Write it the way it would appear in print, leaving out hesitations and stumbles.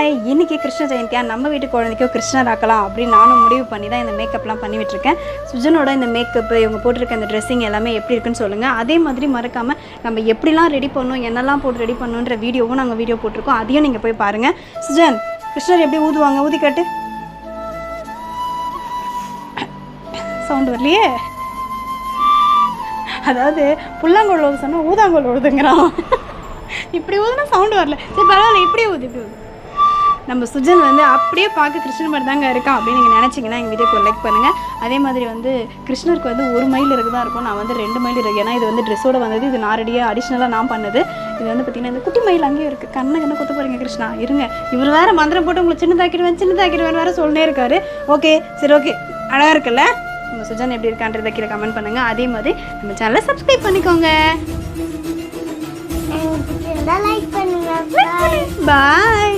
Hi, இன்றைக்கி கிருஷ்ண ஜெயந்தியா நம்ம வீட்டு குழந்தைக்கோ கிருஷ்ணர் ஆக்கலாம் அப்படின்னு நானும் முடிவு பண்ணி தான் இந்த மேக்கப்லாம் பண்ணி விட்டுருக்கேன். சுஜனோட இந்த மேக்கப்பு, இவங்க போட்டிருக்க இந்த ட்ரெஸ்ஸிங் எல்லாமே எப்படி இருக்குன்னு சொல்லுங்கள். அதே மாதிரி மறக்காமல் நம்ம எப்படிலாம் ரெடி பண்ணணும், என்னெல்லாம் போட்டு ரெடி பண்ணணுன்ற வீடியோவும் நாங்கள் வீடியோ போட்டிருக்கோம். அதையும் நீங்கள் போய் பாருங்கள். சுஜன், கிருஷ்ணர் எப்படி ஊதுவாங்க? ஊதி காட்டு. சவுண்டு வரலையே. அதாவது புல்லாங்கோல் ஊது சொன்னால் ஊதாங்கோல் ஊதுங்கிறான். இப்படி ஊதுனா சவுண்டு வரல. சரி பரவாயில்ல, இப்படி ஊது. நம்ம சுஜன் வந்து அப்படியே பார்க்க கிருஷ்ணர் மாதிரி தாங்க இருக்கான் அப்படின்னு நீங்கள் நினச்சிங்கன்னா எங்கள் வீடியோக்கு லைக் பண்ணுங்கள். அதே மாதிரி வந்து கிருஷ்ணருக்கு வந்து 1 மைல் இருக்கு தான் இருக்கும். நான் வந்து 2 மைல் இருக்கு. ஏன்னா இது வந்து ட்ரெஸ்ஸோட வந்தது. இது நான் ரெடியாக அடிஷ்னலாக நான் பண்ணது. இது வந்து பார்த்திங்கன்னா இந்த குட்டி மயில் அங்கேயும் இருக்குது. கண்ணை கொத்த போகிறீங்க கிருஷ்ணா, இருங்க. இவர் வேறு மந்திரம் போட்டு உங்களை சின்னதாக்கிடுவேன் வேறு சொல்லினே இருக்காரு. ஓகே, சரி, ஓகே, அழகாக இருக்குல்ல? உங்கள் சுஜன் எப்படி இருக்கான்றதை கீழே கமெண்ட் பண்ணுங்கள். அதே மாதிரி நம்ம சேனலை சப்ஸ்கிரைப் பண்ணிக்கோங்க. லைக் பண்ணுங்க. பாய்.